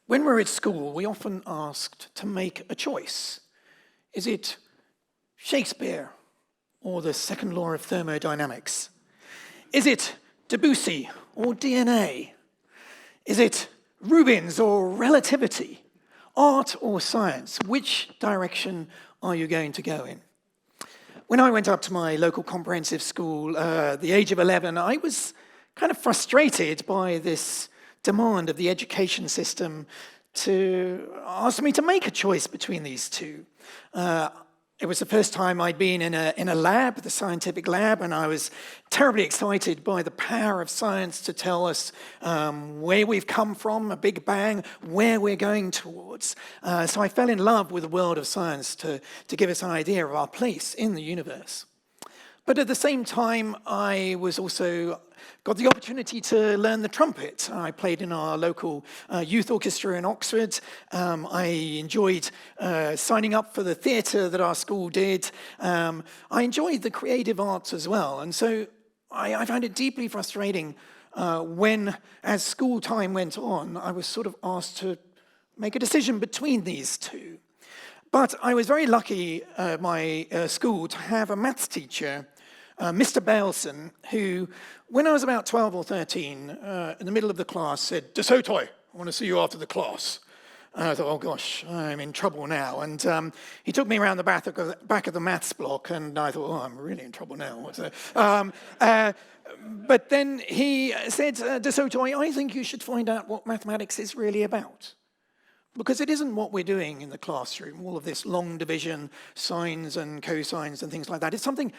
When we're at school, we often asked to make a choice. Is it Shakespeare or the second law of thermodynamics? Is it Debussy or DNA? Is it Rubens or relativity? Art or science? Which direction are you going to go in? When I went up to my local comprehensive school at the age of 11, I was kind of frustrated by this demand of the education system to ask me to make a choice between these two. It was the first time I'd been in a lab, the scientific lab, and I was terribly excited by the power of science to tell us where we've come from, a big bang, where we're going towards. So I fell in love with the world of science to give us an idea of our place in the universe. But at the same time, I was also got the opportunity to learn the trumpet. I played in our local youth orchestra in Oxford. I enjoyed signing up for the theatre that our school did. I enjoyed the creative arts as well. And so I found it deeply frustrating when, as school time went on, I was sort of asked to make a decision between these two. But I was very lucky at my school to have a maths teacher, Mr. Bailson, who, when I was about 12 or 13, in the middle of the class said, "Du Sautoy, I want to see you after the class." And I thought, oh gosh, I'm in trouble now. And he took me around the back of the maths block, and I thought, oh, I'm really in trouble now. But then he said, "Du Sautoy, I think you should find out what mathematics is really about. Because it isn't what we're doing in the classroom, all of this long division, sines and cosines and things like that. It's something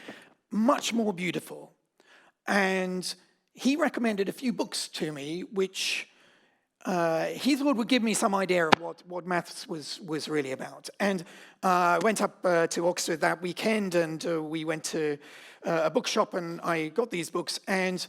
much more beautiful." And he recommended a few books to me, which he thought would give me some idea of what maths was really about. And I went up to Oxford that weekend, and we went to a bookshop, and I got these books, and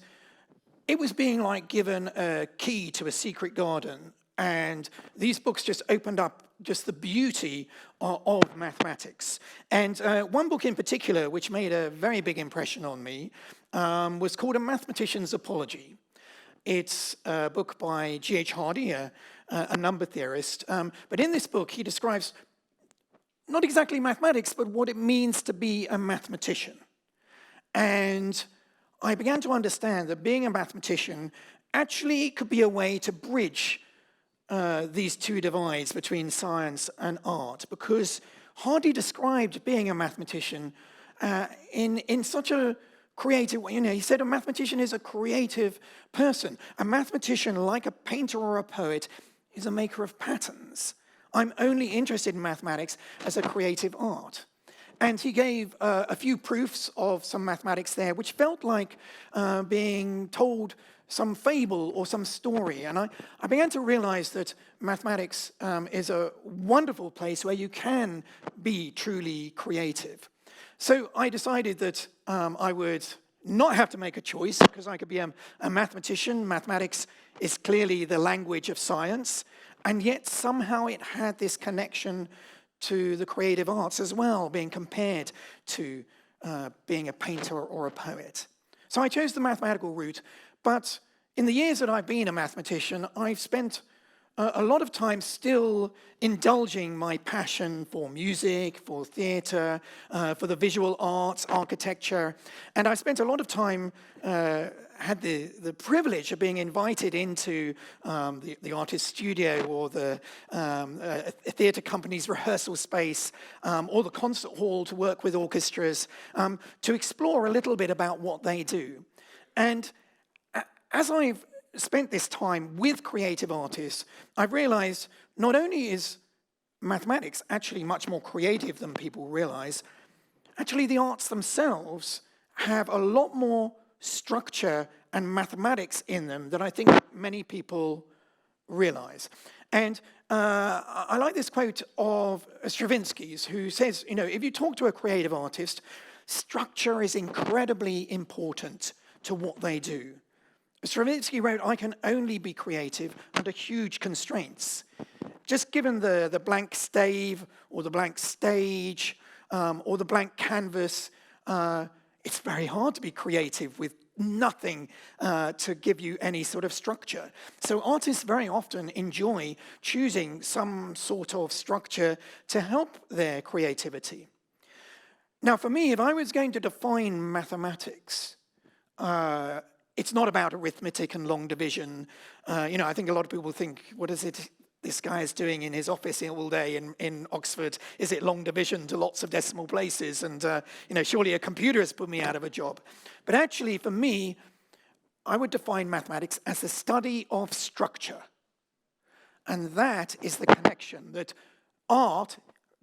it was being like given a key to a secret garden. And these books just opened up just the beauty of mathematics. And one book in particular, which made a very big impression on me, was called A Mathematician's Apology. It's a book by G.H. Hardy, a number theorist. But in this book, he describes not exactly mathematics, but what it means to be a mathematician. And I began to understand that being a mathematician actually could be a way to bridge these two divides between science and art, because Hardy described being a mathematician in such a creative way. You know, he said a mathematician is a creative person. A mathematician, like a painter or a poet, is a maker of patterns. I'm only interested in mathematics as a creative art. And he gave a few proofs of some mathematics there, which felt like being told some fable or some story. And I began to realize that mathematics is a wonderful place where you can be truly creative. So I decided that I would not have to make a choice, because I could be a mathematician. Mathematics is clearly the language of science, and yet somehow it had this connection to the creative arts as well, being compared to being a painter or a poet. So I chose the mathematical route. But in the years that I've been a mathematician, I've spent a lot of time still indulging my passion for music, for theatre, for the visual arts, architecture. And I spent a lot of time, had the privilege of being invited into the artist's studio, or the theatre company's rehearsal space, or the concert hall to work with orchestras, to explore a little bit about what they do. And as I've spent this time with creative artists, I've realized not only is mathematics actually much more creative than people realize, actually the arts themselves have a lot more structure and mathematics in them than I think many people realize. And I like this quote of Stravinsky's, who says, you know, if you talk to a creative artist, structure is incredibly important to what they do. Stravinsky wrote, "I can only be creative under huge constraints." Just given the blank stave, or the blank stage, or the blank canvas, it's very hard to be creative with nothing to give you any sort of structure. So artists very often enjoy choosing some sort of structure to help their creativity. Now, for me, if I was going to define mathematics, it's not about arithmetic and long division. I think a lot of people think, what is it this guy is doing in his office all day in Oxford? Is it long division to lots of decimal places? And, surely a computer has put me out of a job. But actually, for me, I would define mathematics as the study of structure. And that is the connection, that art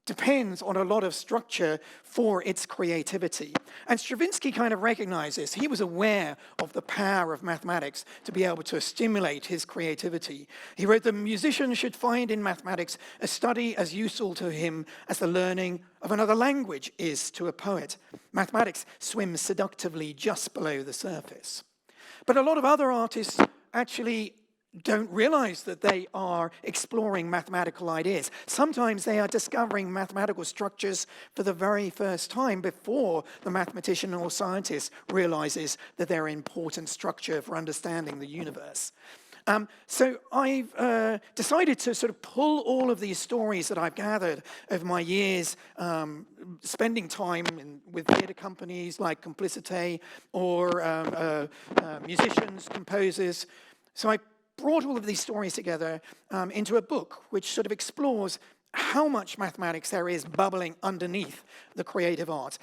depends on a lot of structure for its creativity. And Stravinsky kind of recognized this. He was aware of the power of mathematics to be able to stimulate his creativity. He wrote, "The musician should find in mathematics a study as useful to him as the learning of another language is to a poet. Mathematics swims seductively just below the surface." But a lot of other artists actually don't realize that they are exploring mathematical ideas. Sometimes they are discovering mathematical structures for the very first time before the mathematician or scientist realizes that they're an important structure for understanding the universe. So I've decided to sort of pull all of these stories that I've gathered over my years, spending time with theatre companies like Complicité or musicians, composers. So I brought all of these stories together into a book which sort of explores how much mathematics there is bubbling underneath the creative arts.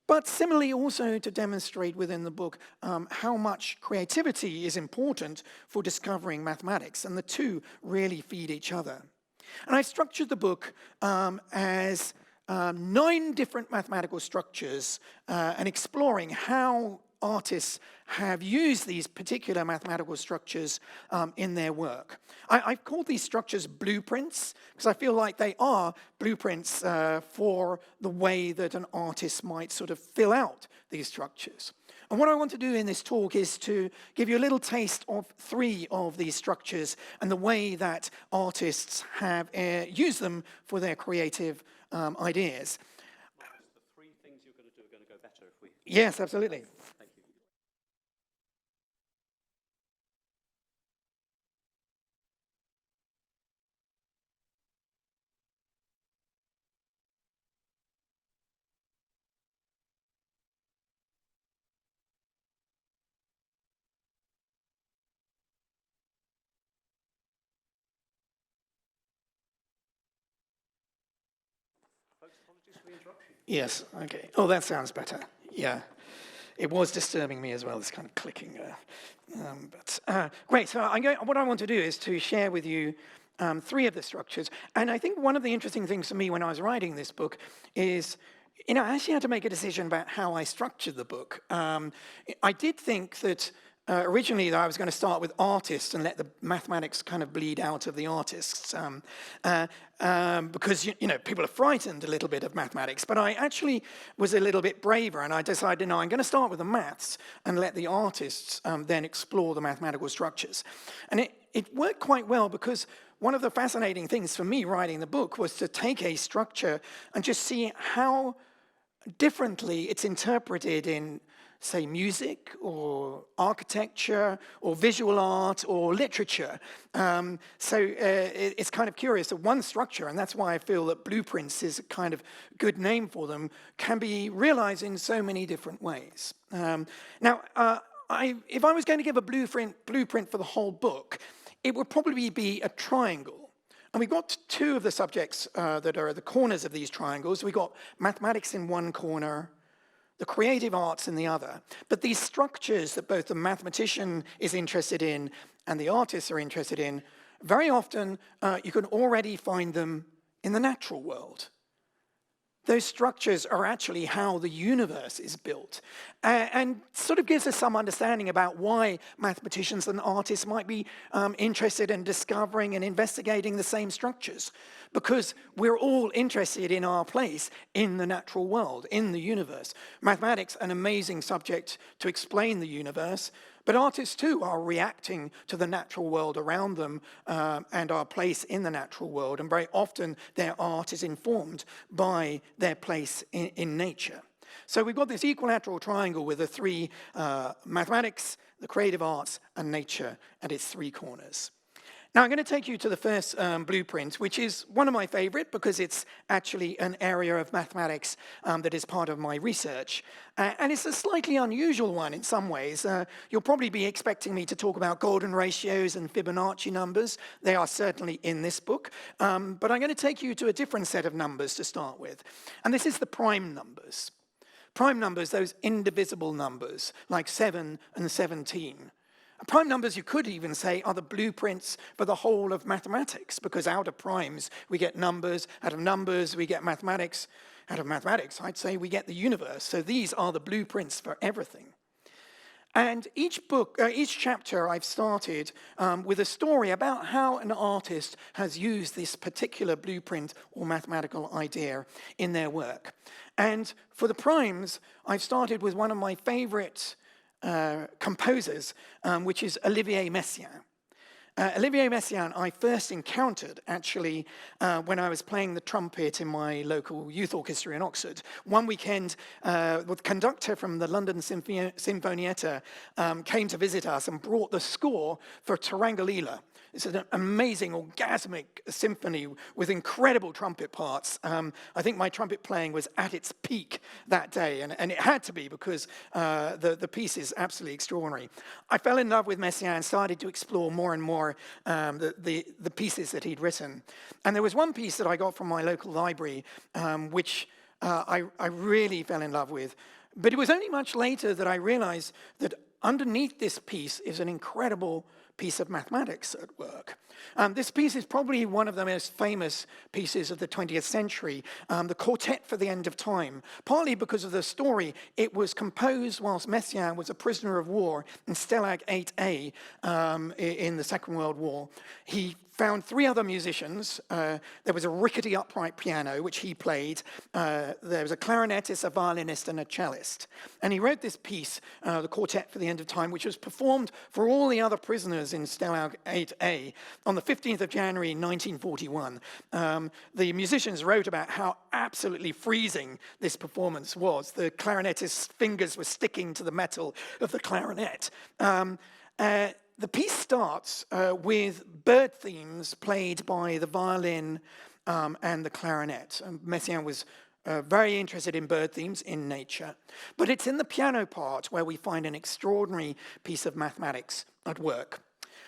But similarly also to demonstrate within the book how much creativity is important for discovering mathematics, and the two really feed each other. And I structured the book as 9 different mathematical structures and exploring how artists have used these particular mathematical structures in their work. I've called these structures blueprints because I feel like they are blueprints for the way that an artist might sort of fill out these structures. And what I want to do in this talk is to give you a little taste of 3 of these structures and the way that artists have used them for their creative ideas. Marcus, the 3 things you're going to do are going to go better if we... Yes, absolutely. Thank you. Folks, apologies for the interruption. Yes, okay. Oh, that sounds better. Yeah. It was disturbing me as well, this kind of clicking. Great, so what I want to do is to share with you 3 of the structures. And I think one of the interesting things for me when I was writing this book is, I actually had to make a decision about how I structured the book. I did think that originally that I was going to start with artists and let the mathematics kind of bleed out of the artists because people are frightened a little bit of mathematics, but I actually was a little bit braver and I decided, no, I'm going to start with the maths and let the artists then explore the mathematical structures. And it worked quite well because one of the fascinating things for me writing the book was to take a structure and just see how differently it's interpreted in, say, music or architecture or visual art or literature. It's kind of curious that one structure, and that's why I feel that blueprints is a kind of good name for them, can be realized in so many different ways. If I was going to give a blueprint for the whole book, it would probably be a triangle. And we've got 2 of the subjects that are at the corners of these triangles. We've got mathematics in one corner, the creative arts in the other. But these structures that both the mathematician is interested in and the artists are interested in, very often you can already find them in the natural world. Those structures are actually how the universe is built, and sort of gives us some understanding about why mathematicians and artists might be interested in discovering and investigating the same structures, because we're all interested in our place in the natural world, in the universe. Mathematics, an amazing subject to explain the universe, but artists too are reacting to the natural world around them and our place in the natural world, and very often their art is informed by their place in nature. So we've got this equilateral triangle with the three mathematics, the creative arts, and nature, and its three corners. Now I'm going to take you to the first blueprint, which is one of my favorite because it's actually an area of mathematics that is part of my research. And it's a slightly unusual one in some ways. You'll probably be expecting me to talk about golden ratios and Fibonacci numbers. They are certainly in this book. But I'm going to take you to a different set of numbers to start with. And this is the prime numbers. Prime numbers, those indivisible numbers, like 7 and 17. Prime numbers, you could even say, are the blueprints for the whole of mathematics, because out of primes, we get numbers, out of numbers, we get mathematics, out of mathematics, I'd say we get the universe. So these are the blueprints for everything. And each chapter I've started with a story about how an artist has used this particular blueprint or mathematical idea in their work. And for the primes, I've started with one of my favorite composers, which is Olivier Messiaen. Olivier Messiaen I first encountered, actually, when I was playing the trumpet in my local youth orchestra in Oxford. One weekend, the conductor from the London Sinfonietta came to visit us and brought the score for Tarangalila. It's an amazing, orgasmic symphony with incredible trumpet parts. I think my trumpet playing was at its peak that day, and it had to be because the piece is absolutely extraordinary. I fell in love with Messiaen and started to explore more and more the pieces that he'd written. And there was one piece that I got from my local library, which I really fell in love with. But it was only much later that I realized that underneath this piece is an incredible piece of mathematics at work. This piece is probably one of the most famous pieces of the 20th century, the Quartet for the End of Time. Partly because of the story, it was composed whilst Messiaen was a prisoner of war in Stalag 8A in the Second World War. He found three other musicians. There was a rickety upright piano, which he played. There was a clarinetist, a violinist, and a cellist. And he wrote this piece, the Quartet for the End of Time, which was performed for all the other prisoners in Stalag 8A on the 15th of January, 1941. The musicians wrote about how absolutely freezing this performance was. The clarinetist's fingers were sticking to the metal of the clarinet. The piece starts with bird themes played by the violin and the clarinet. Messiaen was very interested in bird themes in nature. But it's in the piano part where we find an extraordinary piece of mathematics at work.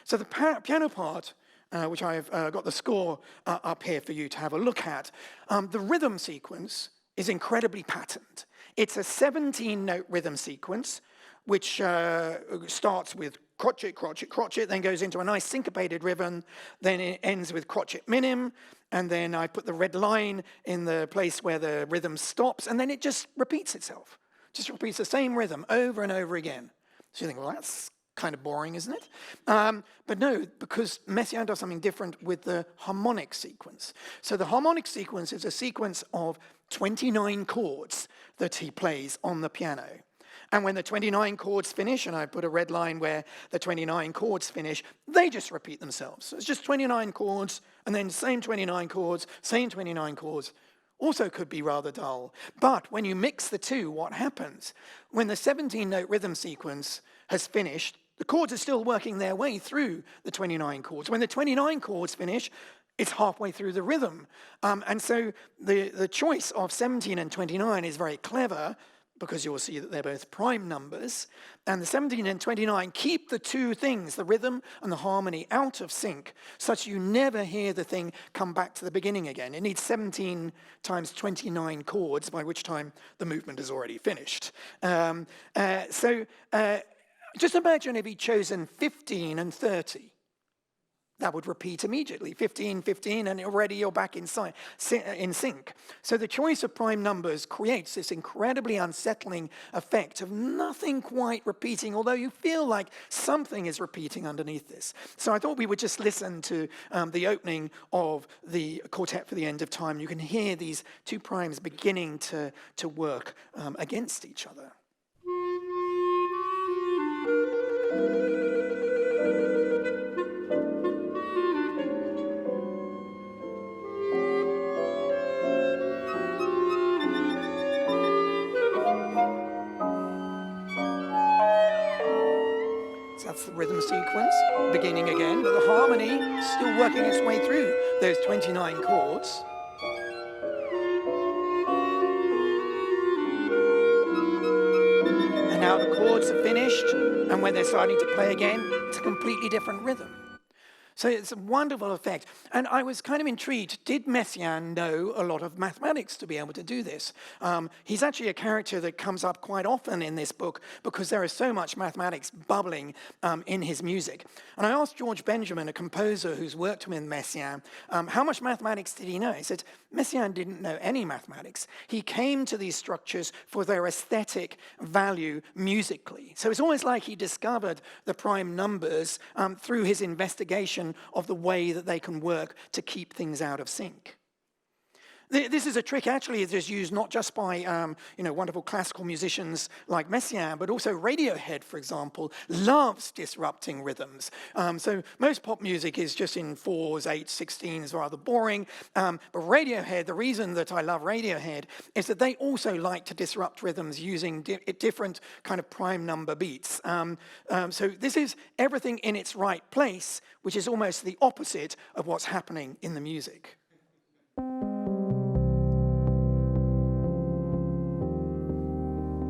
So the piano part, which I've got the score up here for you to have a look at, the rhythm sequence is incredibly patterned. It's a 17-note rhythm sequence, which starts with crotchet, crotchet, crotchet, then goes into a nice syncopated rhythm, then it ends with crotchet minim, and then I put the red line in the place where the rhythm stops, and then it just repeats itself. Just repeats the same rhythm over and over again. So you think, well, that's kind of boring, isn't it? But no, because Messiaen does something different with the harmonic sequence. So the harmonic sequence is a sequence of 29 chords that he plays on the piano. And when the 29 chords finish, and I put a red line where the 29 chords finish, they just repeat themselves. So it's just 29 chords, and then same 29 chords, same 29 chords. Also could be rather dull. But when you mix the two, what happens? When the 17-note rhythm sequence has finished, the chords are still working their way through the 29 chords. When the 29 chords finish, it's halfway through the rhythm. And so the choice of 17 and 29 is very clever, because you'll see that they're both prime numbers. And the 17 and 29 keep the two things, the rhythm and the harmony, out of sync, such you never hear the thing come back to the beginning again. It needs 17 times 29 chords, by which time the movement is already finished. Just imagine if he'd chosen 15 and 30. That would repeat immediately, 15, 15, and already you're back in sync. So the choice of prime numbers creates this incredibly unsettling effect of nothing quite repeating, although you feel like something is repeating underneath this. So I thought we would just listen to the opening of the Quartet for the End of Time. You can hear these two primes beginning to work against each other. That's the rhythm sequence, beginning again, but the harmony still working its way through those 29 chords. And now the chords are finished, and when they're starting to play again, it's a completely different rhythm. So it's a wonderful effect. And I was kind of intrigued, did Messiaen know a lot of mathematics to be able to do this? He's actually a character that comes up quite often in this book because there is so much mathematics bubbling in his music. And I asked George Benjamin, a composer who's worked with Messiaen, how much mathematics did he know? He said, Messiaen didn't know any mathematics. He came to these structures for their aesthetic value musically. So it's almost like he discovered the prime numbers through his investigation of the way that they can work to keep things out of sync. This is a trick actually that is used not just by wonderful classical musicians like Messiaen, but also Radiohead, for example, loves disrupting rhythms. So most pop music is just in 4s, 8s, 16s, rather boring. But Radiohead, the reason that I love Radiohead is that they also like to disrupt rhythms using different kind of prime number beats. So this is everything in its right place, which is almost the opposite of what's happening in the music.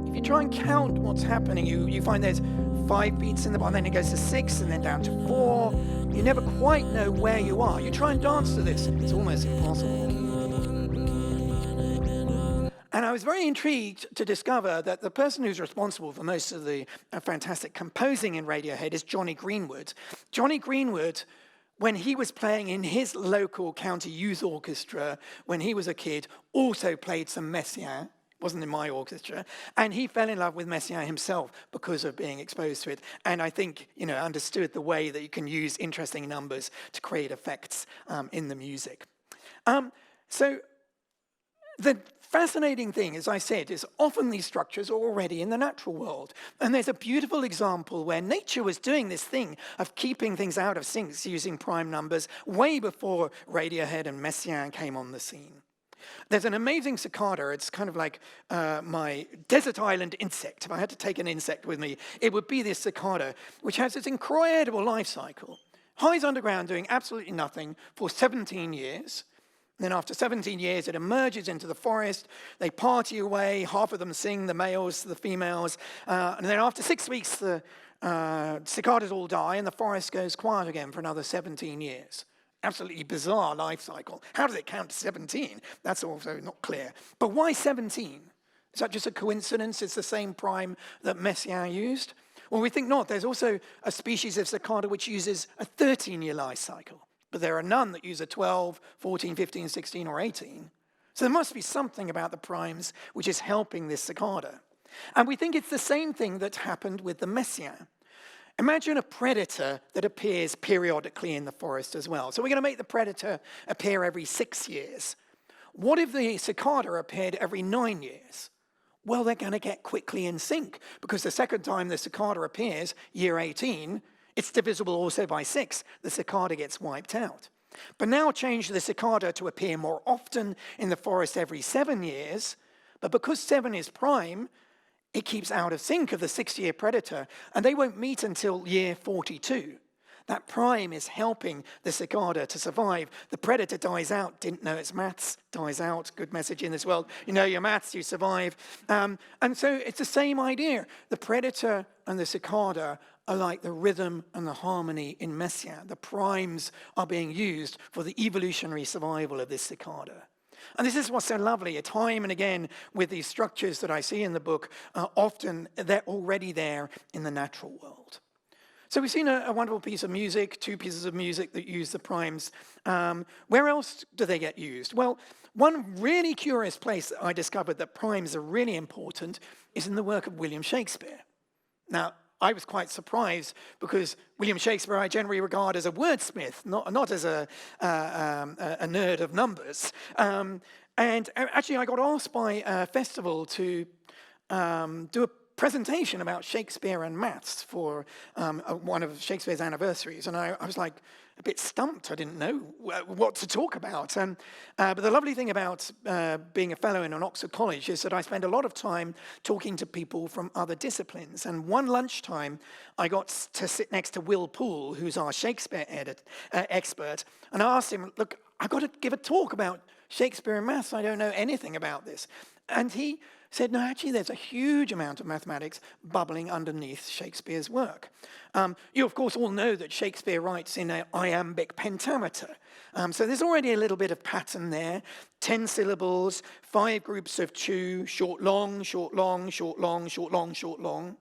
If you try and count what's happening, you find there's 5 beats in the bar, and then it goes to 6, and then down to 4. You never quite know where you are. You try and dance to this, it's almost impossible. And I was very intrigued to discover that the person who's responsible for most of the fantastic composing in Radiohead is Johnny Greenwood. Johnny Greenwood, when he was playing in his local county youth orchestra when he was a kid, also played some Messiaen. Wasn't in my orchestra, and he fell in love with Messiaen himself because of being exposed to it, and I think, understood the way that you can use interesting numbers to create effects in the music. So the fascinating thing, as I said, is often these structures are already in the natural world, and there's a beautiful example where nature was doing this thing of keeping things out of sync using prime numbers way before Radiohead and Messiaen came on the scene. There's an amazing cicada. It's kind of like my desert island insect. If I had to take an insect with me, it would be this cicada, which has this incredible life cycle. Hides underground doing absolutely nothing for 17 years. And then after 17 years, it emerges into the forest. They party away. Half of them sing, the males to the females. And then after 6 weeks, the cicadas all die, and the forest goes quiet again for another 17 years. Absolutely bizarre life cycle. How does it count to 17? That's also not clear. But why 17? Is that just a coincidence? It's the same prime that Messiaen used? Well, we think not. There's also a species of cicada which uses a 13-year life cycle. But there are none that use a 12, 14, 15, 16, or 18. So there must be something about the primes which is helping this cicada. And we think it's the same thing that happened with the Messiaen. Imagine a predator that appears periodically in the forest as well. So we're going to make the predator appear every 6 years. What if the cicada appeared every 9 years? Well, they're going to get quickly in sync, because the second time the cicada appears, year 18, it's divisible also by 6. The cicada gets wiped out. But now change the cicada to appear more often in the forest every 7 years, but because 7 is prime, it keeps out of sync of the 6-year predator, and they won't meet until year 42. That prime is helping the cicada to survive. The predator dies out, didn't know its maths, dies out, good message in this world. You know your maths, you survive. And so it's the same idea. The predator and the cicada are like the rhythm and the harmony in Messiaen. The primes are being used for the evolutionary survival of this cicada. And this is what's so lovely. Time and again, with these structures that I see in the book, often they're already there in the natural world. So we've seen a wonderful piece of music, 2 pieces of music that use the primes. Where else do they get used? Well, one really curious place that I discovered that primes are really important is in the work of William Shakespeare. Now, I was quite surprised because William Shakespeare I generally regard as a wordsmith, not as a nerd of numbers. And actually I got asked by a festival to do a presentation about Shakespeare and maths for one of Shakespeare's anniversaries, and I was like a bit stumped. I didn't know what to talk about. But the lovely thing about being a fellow in an Oxford college is that I spend a lot of time talking to people from other disciplines. And one lunchtime, I got to sit next to Will Poole, who's our Shakespeare expert, and I asked him, look, I've got to give a talk about Shakespeare and maths. I don't know anything about this. And he said, no, actually, there's a huge amount of mathematics bubbling underneath Shakespeare's work. You, of course, all know that Shakespeare writes in an iambic pentameter. So there's already a little bit of pattern there. 10 syllables, 5 groups of two, short, long, short, long, short, long, short, long, short, long.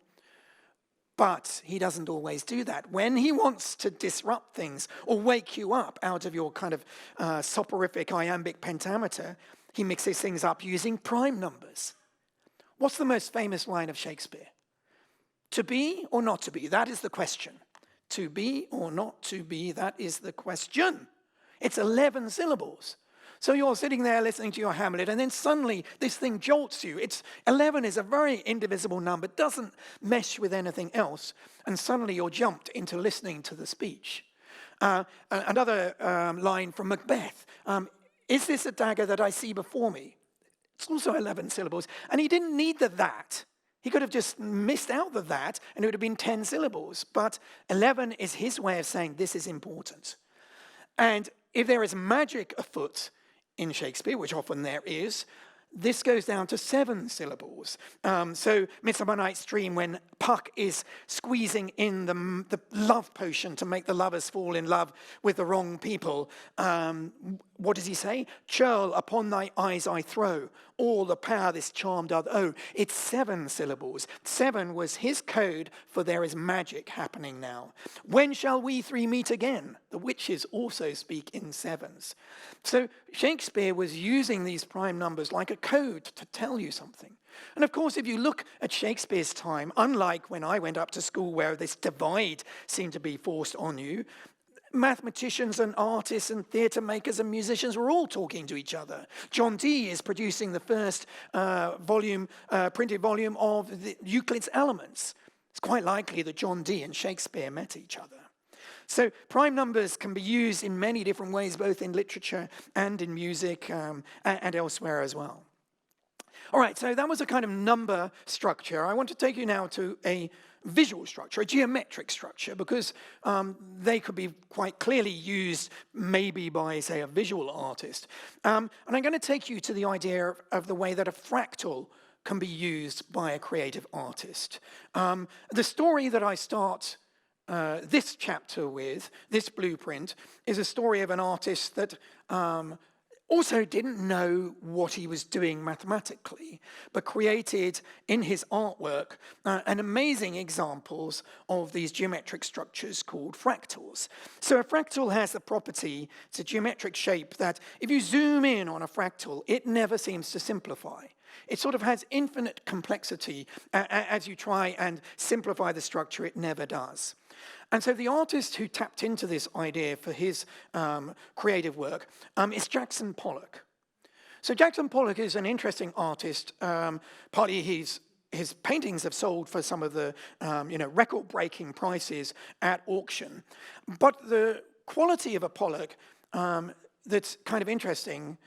But he doesn't always do that. When he wants to disrupt things or wake you up out of your kind of soporific iambic pentameter, he mixes things up using prime numbers. What's the most famous line of Shakespeare? To be or not to be? That is the question. To be or not to be? That is the question. It's 11 syllables. So you're sitting there listening to your Hamlet, and then suddenly this thing jolts you. 11 is a very indivisible number, doesn't mesh with anything else, and suddenly you're jumped into listening to the speech. Another line from Macbeth. Is this a dagger that I see before me? It's also 11 syllables. And he didn't need the that. He could have just missed out the that, and it would have been 10 syllables. But 11 is his way of saying this is important. And if there is magic afoot in Shakespeare, which often there is, this goes down to 7 syllables. So Midsummer Night's Dream, when Puck is squeezing in the love potion to make the lovers fall in love with the wrong people, what does he say? Churl, upon thy eyes I throw, all the power this charm doth owe. It's 7 syllables. 7 was his code for there is magic happening now. When shall we three meet again? The witches also speak in 7s. So Shakespeare was using these prime numbers like a code to tell you something. And of course, if you look at Shakespeare's time, unlike when I went up to school where this divide seemed to be forced on you, mathematicians and artists and theatre makers and musicians were all talking to each other. John Dee is producing the first printed volume of Euclid's Elements. It's quite likely that John Dee and Shakespeare met each other. So prime numbers can be used in many different ways, both in literature and in music and elsewhere as well. All right, so that was a kind of number structure. I want to take you now to a visual structure, a geometric structure, because they could be quite clearly used maybe by, say, a visual artist. And I'm going to take you to the idea of the way that a fractal can be used by a creative artist. The story that I start this chapter with, this blueprint, is a story of an artist that also didn't know what he was doing mathematically, but created in his artwork an amazing examples of these geometric structures called fractals. So a fractal has the property, it's a geometric shape that if you zoom in on a fractal, it never seems to simplify. It sort of has infinite complexity. As you try and simplify the structure, it never does. And so the artist who tapped into this idea for his creative work is Jackson Pollock. So Jackson Pollock is an interesting artist. Partly his paintings have sold for some of the record-breaking prices at auction. But the quality of a Pollock that's kind of interesting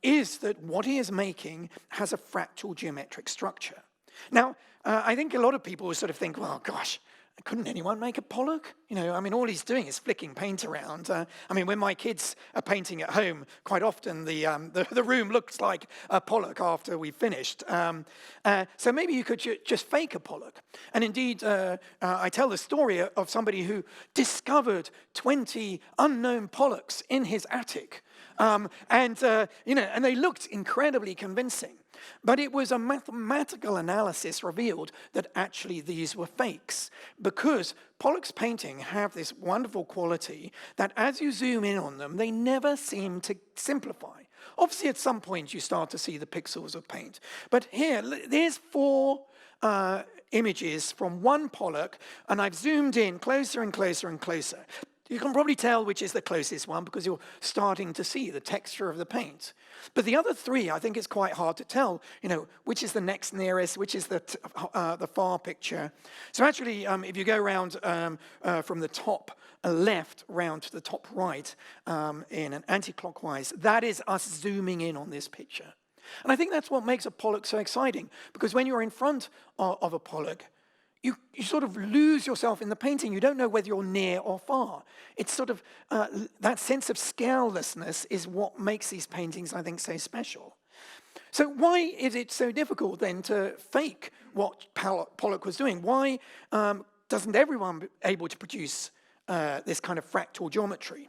is that what he is making has a fractal geometric structure. Now, I think a lot of people sort of think, well, gosh, couldn't anyone make a Pollock? All he's doing is flicking paint around. When my kids are painting at home, quite often the room looks like a Pollock after we've finished. So maybe you could just fake a Pollock. And indeed, I tell the story of somebody who discovered 20 unknown Pollocks in his attic. And they looked incredibly convincing. But it was a mathematical analysis revealed that actually these were fakes, because Pollock's painting have this wonderful quality that as you zoom in on them, they never seem to simplify. Obviously, at some point, you start to see the pixels of paint. But here, there's 4 images from one Pollock, and I've zoomed in closer and closer and closer. You can probably tell which is the closest one because you're starting to see the texture of the paint. But the other three, I think it's quite hard to tell, which is the next nearest, which is the far picture. So actually, if you go around from the top left round to the top right in an anti-clockwise, that is us zooming in on this picture. And I think that's what makes a Pollock so exciting, because when you're in front of a Pollock, you sort of lose yourself in the painting. You don't know whether you're near or far. It's sort of, that sense of scalelessness is what makes these paintings, I think, so special. So why is it so difficult then to fake what Pollock was doing? Why doesn't everyone able to produce this kind of fractal geometry?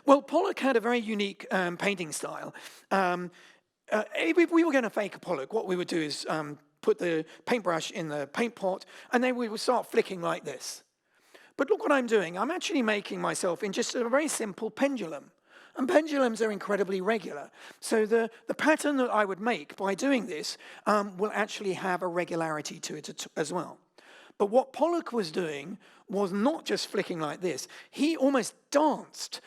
Well, Pollock had a very unique painting style. If we were going to fake a Pollock, what we would do is put the paintbrush in the paint pot, and then we would start flicking like this. But look what I'm doing. I'm actually making myself in just a very simple pendulum. And pendulums are incredibly regular. So the pattern that I would make by doing this will actually have a regularity to it as well. But what Pollock was doing was not just flicking like this. He almost danced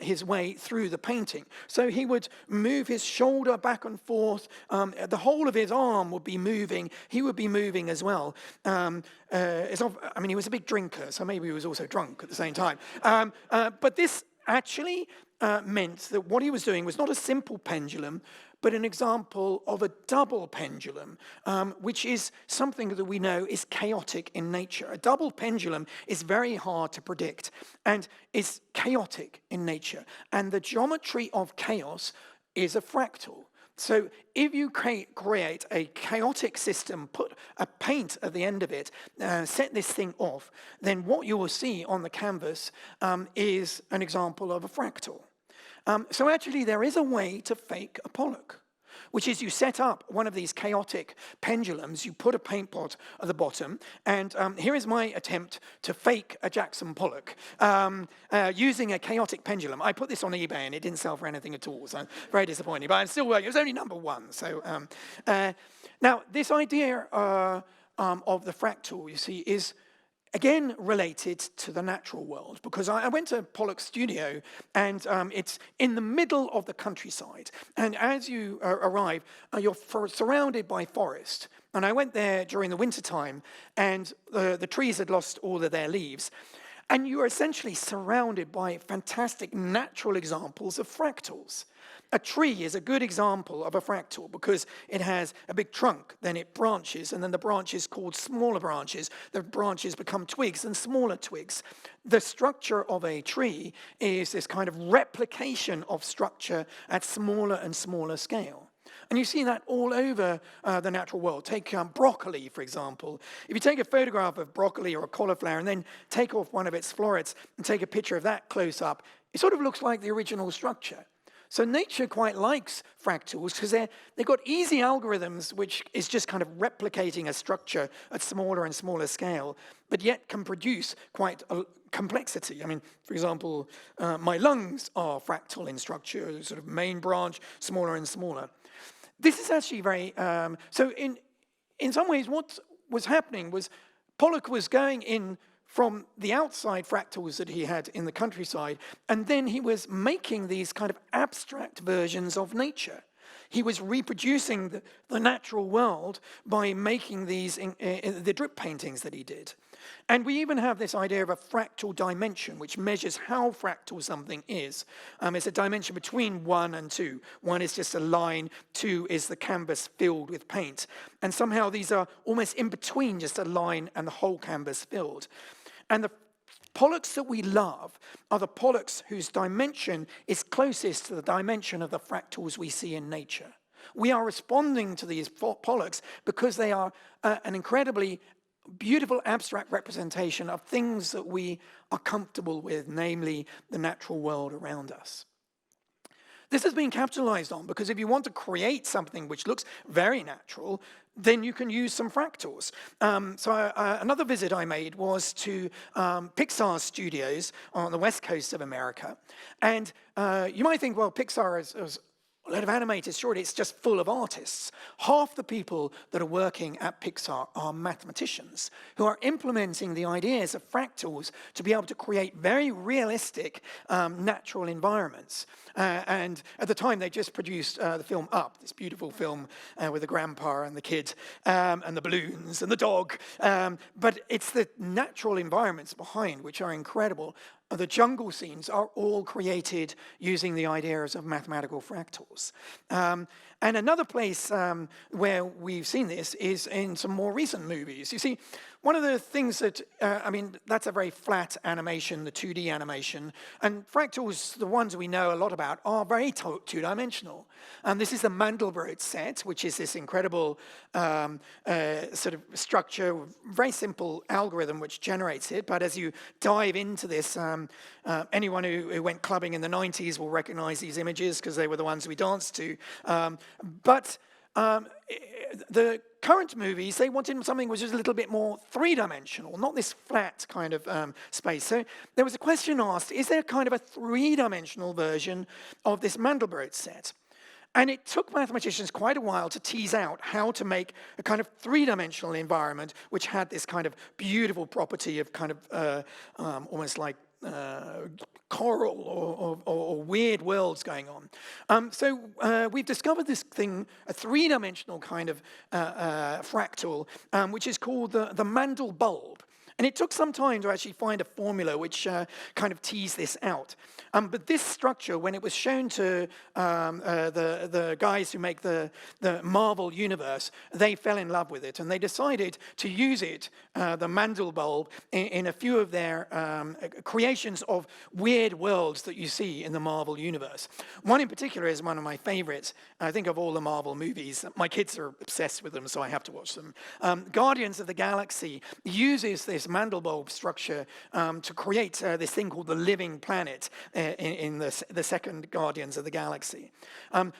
his way through the painting. So he would move his shoulder back and forth. The whole of his arm would be moving. He would be moving as well. I mean, he was a big drinker, so maybe he was also drunk at the same time. But this actually meant that what he was doing was not a simple pendulum, but an example of a double pendulum, which is something that we know is chaotic in nature. A double pendulum is very hard to predict and is chaotic in nature. And the geometry of chaos is a fractal. So if you create a chaotic system, put a paint at the end of it, set this thing off, then what you will see on the canvas is an example of a fractal. So actually there is a way to fake a Pollock, which is you set up one of these chaotic pendulums, you put a paint pot at the bottom, and here is my attempt to fake a Jackson Pollock using a chaotic pendulum. I put this on eBay and it didn't sell for anything at all, so I'm very disappointed, but I'm still working. It was only #1. So now this idea of the fractal, you see, is again related to the natural world, because I went to Pollock's studio, and it's in the middle of the countryside. And as you arrive, you're surrounded by forest. And I went there during the winter time, and the trees had lost all of their leaves. And you are essentially surrounded by fantastic natural examples of fractals. A tree is a good example of a fractal because it has a big trunk, then it branches, and then the branches called smaller branches. The branches become twigs and smaller twigs. The structure of a tree is this kind of replication of structure at smaller and smaller scale. And you see that all over the natural world. Take broccoli, for example. If you take a photograph of broccoli or a cauliflower and then take off one of its florets and take a picture of that close up, it sort of looks like the original structure. So nature quite likes fractals because they've got easy algorithms, which is just kind of replicating a structure at smaller and smaller scale, but yet can produce quite a complexity. I mean, for example, my lungs are fractal in structure, sort of main branch, smaller and smaller. This is actually very, so in some ways what was happening was Pollock was going in from the outside fractals that he had in the countryside, and then he was making these kind of abstract versions of nature. He was reproducing the natural world by making these, the drip paintings that he did. And we even have this idea of a fractal dimension, which measures how fractal something is. It's a dimension between 1 and 2. 1 is just a line, 2 is the canvas filled with paint. And somehow these are almost in between just a line and the whole canvas filled. And the Pollocks that we love are the Pollocks whose dimension is closest to the dimension of the fractals we see in nature. We are responding to these Pollocks because they are an incredibly beautiful abstract representation of things that we are comfortable with, namely the natural world around us. This has been capitalized on because if you want to create something which looks very natural, then you can use some fractals. Another visit I made was to Pixar studios on the west coast of America. And you might think, well, Pixar is A lot of animators, sure, it's just full of artists. Half the people that are working at Pixar are mathematicians who are implementing the ideas of fractals to be able to create very realistic natural environments. And at the time, they just produced the film Up, this beautiful film with the grandpa and the kid and the balloons and the dog. But it's the natural environments behind which are incredible. The jungle scenes are all created using the ideas of mathematical fractals. And another place where we've seen this is in some more recent movies. You see, one of the things that, I mean, that's a very flat animation, the 2D animation. And fractals, the ones we know a lot about, are very two-dimensional. And this is the Mandelbrot set, which is this incredible sort of structure, very simple algorithm which generates it. But as you dive into this, anyone who went clubbing in the 90s will recognize these images because they were the ones we danced to. But the current movies, they wanted something which was a little bit more three-dimensional, not this flat kind of space. So there was a question asked, is there kind of a three-dimensional version of this Mandelbrot set? And it took mathematicians quite a while to tease out how to make a kind of three-dimensional environment which had this kind of beautiful property of kind of almost like choral or weird worlds going on. So we've discovered this thing, a three-dimensional kind of fractal, which is called the Mandel bulb. And it took some time to actually find a formula which kind of teased this out. But this structure, when it was shown to the guys who make the Marvel universe, they fell in love with it. And they decided to use it, the Mandel bulb, in a few of their creations of weird worlds that you see in the Marvel universe. One in particular is one of my favorites, I think, of all the Marvel movies. My kids are obsessed with them, so I have to watch them. Guardians of the Galaxy uses this Mandelbrot structure to create this thing called the living planet in the second Guardians of the Galaxy.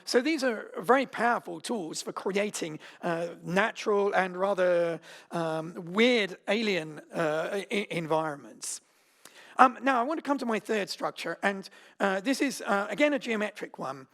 So these are very powerful tools for creating natural and rather weird alien environments. Now I want to come to my third structure, and this is again a geometric one.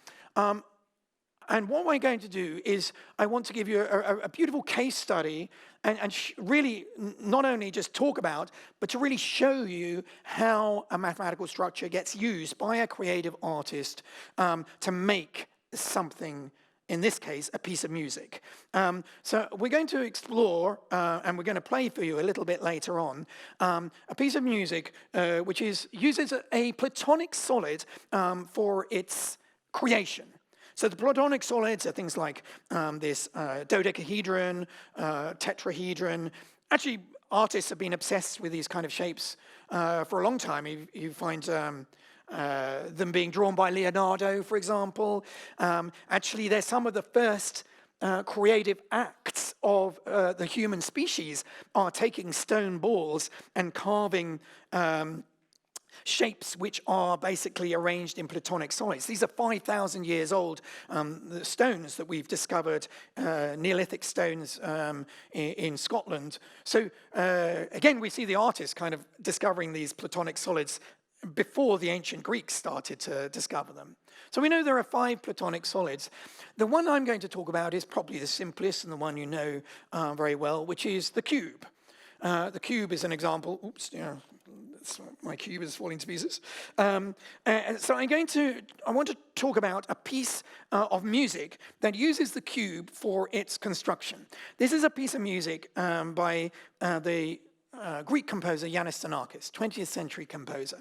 And what we're going to do is I want to give you a beautiful case study and really not only just talk about, but to really show you how a mathematical structure gets used by a creative artist to make something, in this case, a piece of music. So we're going to explore, and we're going to play for you a little bit later on, a piece of music which uses a Platonic solid for its creation. So the Platonic solids are things like this dodecahedron, tetrahedron. Actually, artists have been obsessed with these kind of shapes for a long time. You find them being drawn by Leonardo, for example. Actually, they're some of the first creative acts of the human species are taking stone balls and carving shapes which are basically arranged in Platonic solids. These are 5,000 years old the stones that we've discovered, Neolithic stones in Scotland. So again, we see the artists kind of discovering these Platonic solids before the ancient Greeks started to discover them. So we know there are 5 Platonic solids. The one I'm going to talk about is probably the simplest and the one you know very well, which is the cube. The cube is an example. Oops, yeah. My cube is falling to pieces. So I want to talk about a piece of music that uses the cube for its construction. This is a piece of music by the Greek composer Yannis Xenakis, 20th century composer.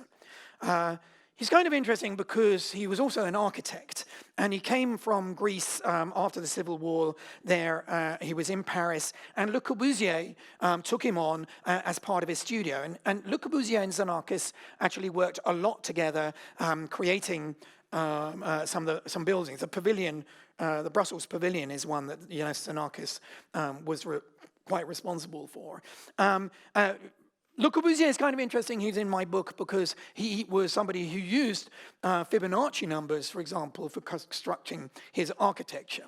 He's kind of interesting because he was also an architect, and he came from Greece after the Civil War there. He was in Paris, and Le Corbusier took him on as part of his studio. And Le Corbusier and Xenakis actually worked a lot together, creating some buildings. The pavilion, the Brussels Pavilion, is one that Yannis Xenakis was quite responsible for. Le Corbusier is kind of interesting. He's in my book because he was somebody who used Fibonacci numbers, for example, for constructing his architecture.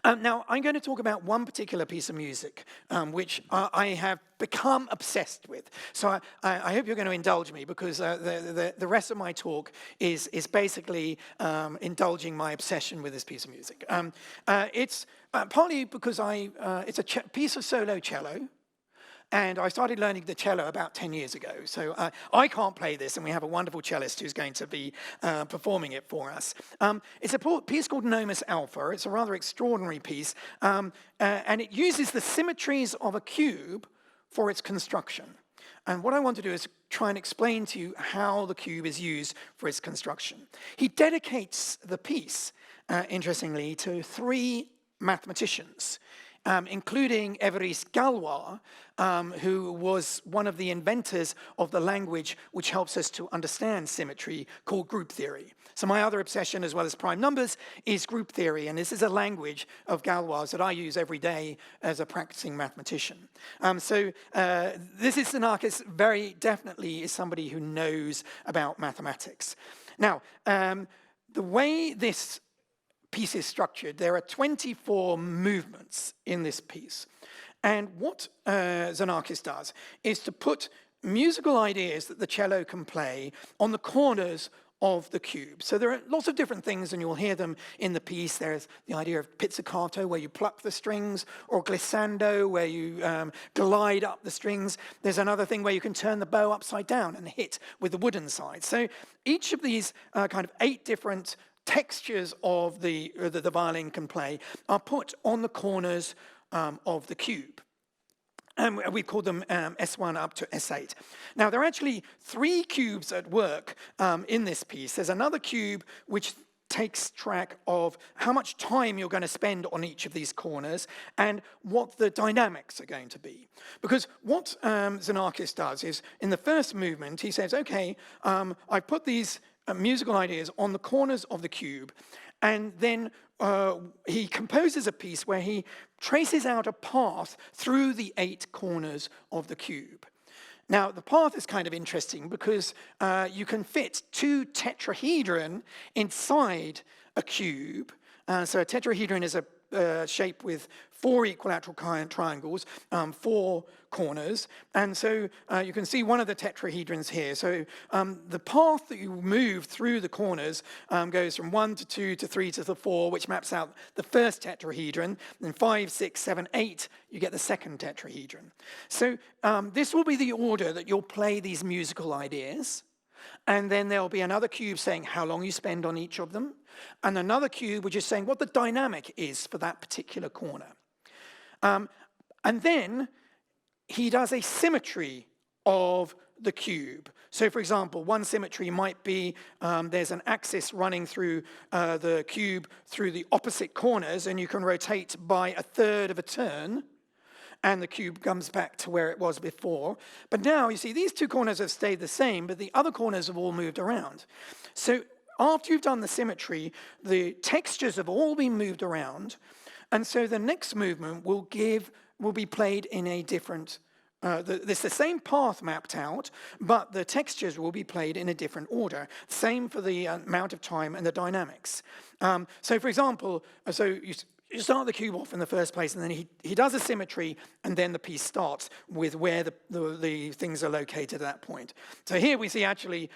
Now, I'm going to talk about one particular piece of music, which I have become obsessed with. So I hope you're going to indulge me, because the rest of my talk is basically indulging my obsession with this piece of music. It's partly because it's a piece of solo cello. And I started learning the cello about 10 years ago. So I can't play this, and we have a wonderful cellist who's going to be performing it for us. It's a piece called Nomus Alpha. It's a rather extraordinary piece, and it uses the symmetries of a cube for its construction. And what I want to do is try and explain to you how the cube is used for its construction. He dedicates the piece, interestingly, to 3 mathematicians, including Évariste Galois, who was one of the inventors of the language which helps us to understand symmetry, called group theory. So my other obsession, as well as prime numbers, is group theory, and this is a language of Galois that I use every day as a practicing mathematician. This is Xenakis very definitely is somebody who knows about mathematics. Now, the way this piece is structured, there are 24 movements in this piece. And what Xenakis does is to put musical ideas that the cello can play on the corners of the cube. So there are lots of different things, and you'll hear them in the piece. There's the idea of pizzicato, where you pluck the strings, or glissando, where you glide up the strings. There's another thing where you can turn the bow upside down and hit with the wooden side. So each of these kind of 8 different textures of the violin can play are put on the corners of the cube. And we call them S1 up to S8. Now, there are actually 3 cubes at work in this piece. There's another cube which takes track of how much time you're going to spend on each of these corners and what the dynamics are going to be. Because what Xenakis does is, in the first movement, he says, okay, I put these musical ideas on the corners of the cube, and then he composes a piece where he traces out a path through the 8 corners of the cube. Now, the path is kind of interesting because you can fit 2 tetrahedron inside a cube. So a tetrahedron is a shape with 4 equilateral triangles, 4 corners. And so you can see one of the tetrahedrons here. So the path that you move through the corners goes from 1 to 2 to 3 to the 4, which maps out the first tetrahedron. Then 5, 6, 7, 8, you get the second tetrahedron. So this will be the order that you'll play these musical ideas. And then there'll be another cube saying how long you spend on each of them, and another cube which is saying what the dynamic is for that particular corner. And then he does a symmetry of the cube. So, for example, one symmetry might be there's an axis running through the cube through the opposite corners, and you can rotate by 1/3 of a turn, and the cube comes back to where it was before. But now, you see, these 2 corners have stayed the same, but the other corners have all moved around. So after you've done the symmetry, the textures have all been moved around, and so the next movement will be played in a different, it's the same path mapped out, but the textures will be played in a different order. Same for the amount of time and the dynamics. So for example, you start the cube off in the first place, and then he does a symmetry, and then the piece starts with where the things are located at that point. So here we see actually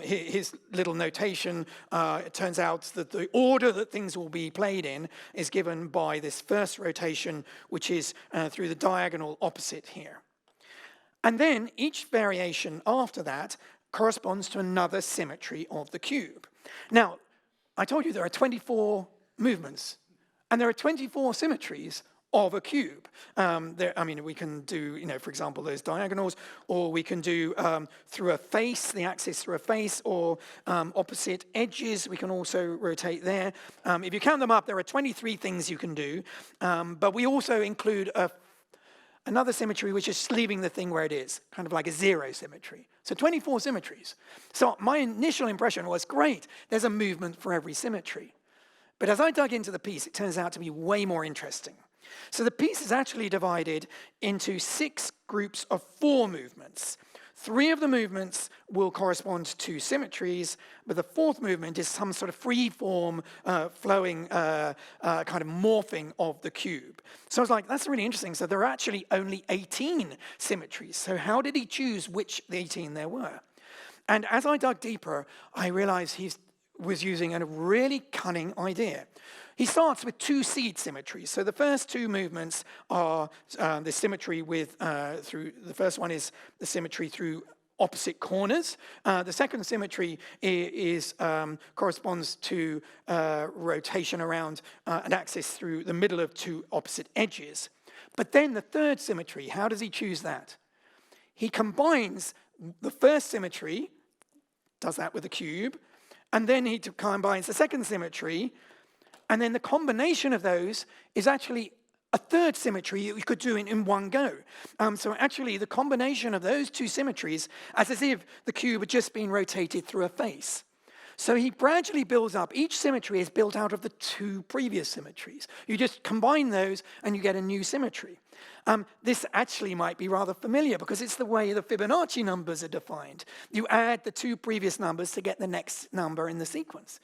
his little notation. It turns out that the order that things will be played in is given by this first rotation, which is through the diagonal opposite here. And then each variation after that corresponds to another symmetry of the cube. Now, I told you there are 24 movements, and there are 24 symmetries of a cube. We can do, for example, those diagonals, or we can do through a face, the axis through a face, or opposite edges. We can also rotate there. If you count them up, there are 23 things you can do, but we also include another symmetry, which is leaving the thing where it is, kind of like a 0 symmetry. So 24 symmetries. So my initial impression was, great, there's a movement for every symmetry. But as I dug into the piece, it turns out to be way more interesting. So the piece is actually divided into 6 groups of 4 movements. 3 of the movements will correspond to symmetries, but the 4th movement is some sort of free-form, flowing, kind of morphing of the cube. So I was like, that's really interesting. So there are actually only 18 symmetries. So how did he choose which 18 there were? And as I dug deeper, I realized he was using a really cunning idea. He starts with 2 seed symmetries. So the first 2 movements are the symmetry with, the first one is the symmetry through opposite corners. The second symmetry corresponds to rotation around an axis through the middle of 2 opposite edges. But then the third symmetry, how does he choose that? He combines the first symmetry, does that with the cube, and then he combines the second symmetry, and then the combination of those is actually a third symmetry that we could do in one go. So actually, the combination of those 2 symmetries, as if the cube had just been rotated through a face. So he gradually builds up. Each symmetry is built out of the 2 previous symmetries. You just combine those, and you get a new symmetry. This actually might be rather familiar because it's the way the Fibonacci numbers are defined. You add the 2 previous numbers to get the next number in the sequence.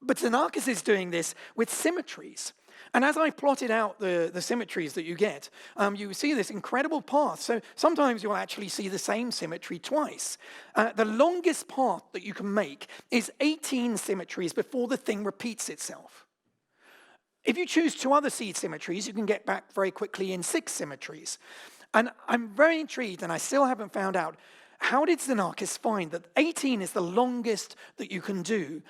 But Xenakis is doing this with symmetries. And as I plotted out the symmetries that you get, you see this incredible path. So sometimes you'll actually see the same symmetry twice. The longest path that you can make is 18 symmetries before the thing repeats itself. If you choose 2 other seed symmetries, you can get back very quickly in 6 symmetries. And I'm very intrigued, and I still haven't found out, how did Xenakis find that 18 is the longest that you can do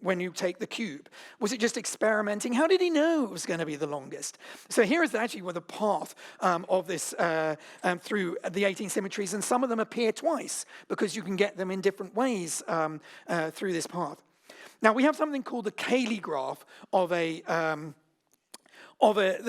when you take the cube? Was it just experimenting? How did he know it was going to be the longest? So here is actually where the path of this through the 18 symmetries, and some of them appear twice because you can get them in different ways through this path. Now we have something called the Cayley graph of the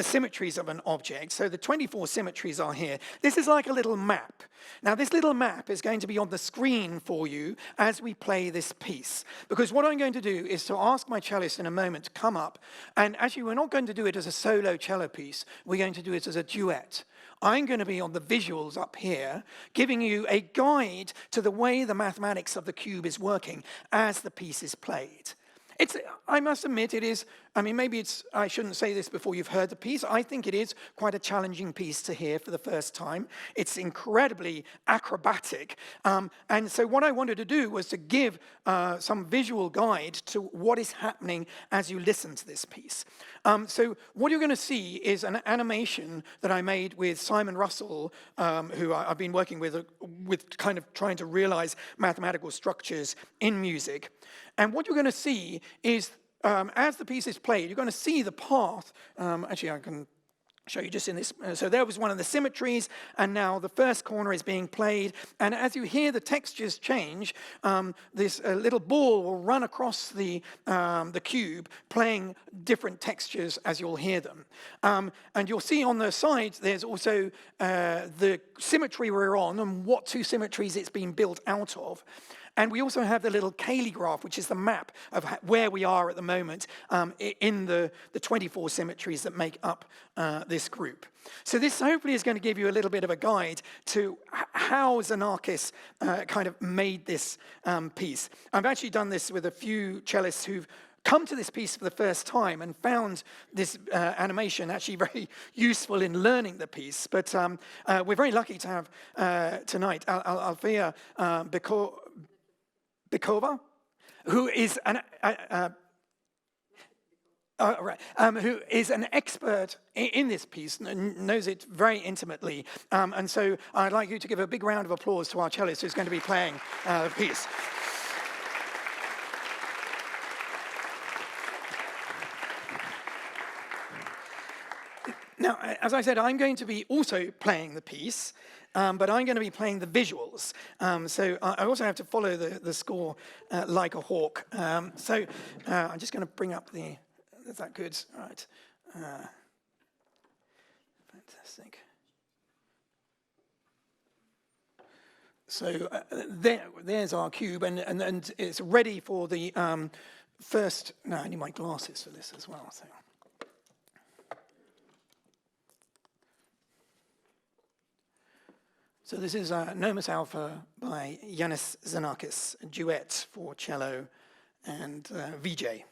symmetries of an object. So the 24 symmetries are here. This is like a little map. Now this little map is going to be on the screen for you as we play this piece. Because what I'm going to do is to ask my cellist in a moment to come up, and actually we're not going to do it as a solo cello piece, we're going to do it as a duet. I'm going to be on the visuals up here, giving you a guide to the way the mathematics of the cube is working as the piece is played. I must admit it is, maybe I shouldn't say this before you've heard the piece. I think it is quite a challenging piece to hear for the first time. It's incredibly acrobatic. And so what I wanted to do was to give some visual guide to what is happening as you listen to this piece. So what you're going to see is an animation that I made with Simon Russell, who I've been working with kind of trying to realize mathematical structures in music. And what you're going to see is, as the piece is played, you're going to see the path. Actually, I can show you just in this. So there was one of the symmetries, and now the first corner is being played. And as you hear the textures change, this little ball will run across the cube, playing different textures as you'll hear them. And you'll see on the sides, there's also the symmetry we're on and what 2 symmetries it's been built out of. And we also have the little Cayley graph, which is the map of where we are at the moment in the 24 symmetries that make up this group. So this hopefully is going to give you a little bit of a guide to how Xenakis kind of made this piece. I've actually done this with a few cellists who've come to this piece for the first time and found this animation actually very useful in learning the piece. But we're very lucky to have tonight Alfia Bikova, who is who is an expert in this piece, knows it very intimately. And so I'd like you to give a big round of applause to our cellist who's going to be playing the piece. Now, as I said, I'm going to be also playing the piece, but I'm going to be playing the visuals. So I also have to follow the score like a hawk. So I'm just going to bring up the... Is that good? All right. Fantastic. So there's our cube, and it's ready for the first... No, I need my glasses for this as well. So. So this is Nomus Alpha by Yanis Xenakis, a duet for cello and VJ.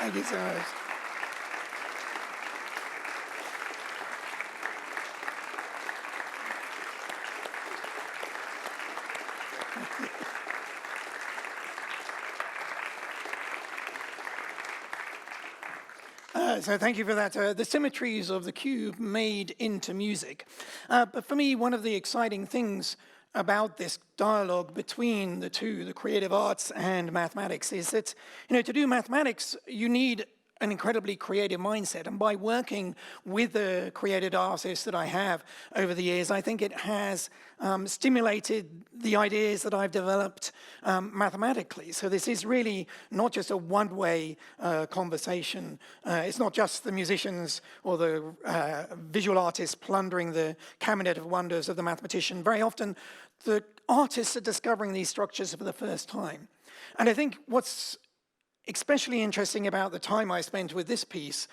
Thank you so much. So thank you for that. The symmetries of the cube made into music. But for me, one of the exciting things about this dialogue between the two, the creative arts and mathematics, is that, to do mathematics, you need an incredibly creative mindset. And by working with the creative artists that I have over the years, I think it has stimulated the ideas that I've developed mathematically. So this is really not just a one-way conversation. It's not just the musicians or the visual artists plundering the cabinet of wonders of the mathematician. Very often, the artists are discovering these structures for the first time. And I think what's especially interesting about the time I spent with this piece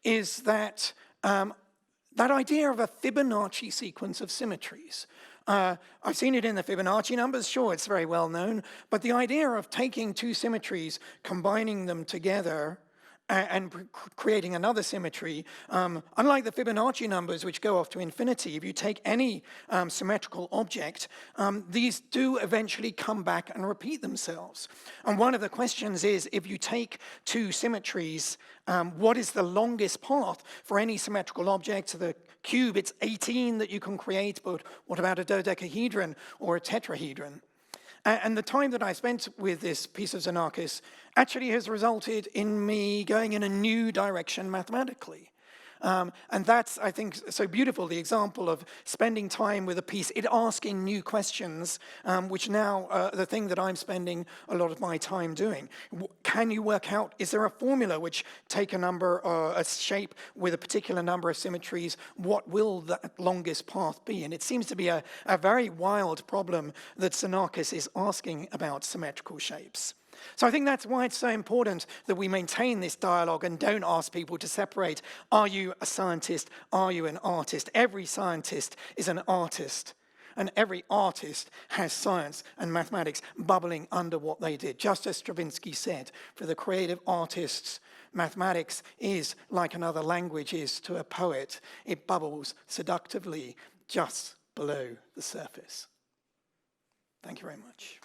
is that that idea of a Fibonacci sequence of symmetries. I've seen it in the Fibonacci numbers, sure, it's very well known, but the idea of taking two symmetries, combining them together, and creating another symmetry, unlike the Fibonacci numbers, which go off to infinity, if you take any symmetrical object, these do eventually come back and repeat themselves. And one of the questions is, if you take two symmetries, what is the longest path for any symmetrical object? The cube, it's 18 that you can create, but what about a dodecahedron or a tetrahedron? And the time that I spent with this piece of Xenakis actually has resulted in me going in a new direction mathematically. And that's, I think, so beautiful, the example of spending time with a piece, it asking new questions, which now the thing that I'm spending a lot of my time doing. Can you work out, is there a formula which take a number, a shape with a particular number of symmetries, what will that longest path be? And it seems to be a very wild problem that Xenakis is asking about symmetrical shapes. So I think that's why it's so important that we maintain this dialogue and don't ask people to separate, are you a scientist, are you an artist? Every scientist is an artist, and every artist has science and mathematics bubbling under what they did. Just as Stravinsky said, for the creative artists, mathematics is like another language is to a poet. It bubbles seductively just below the surface. Thank you very much.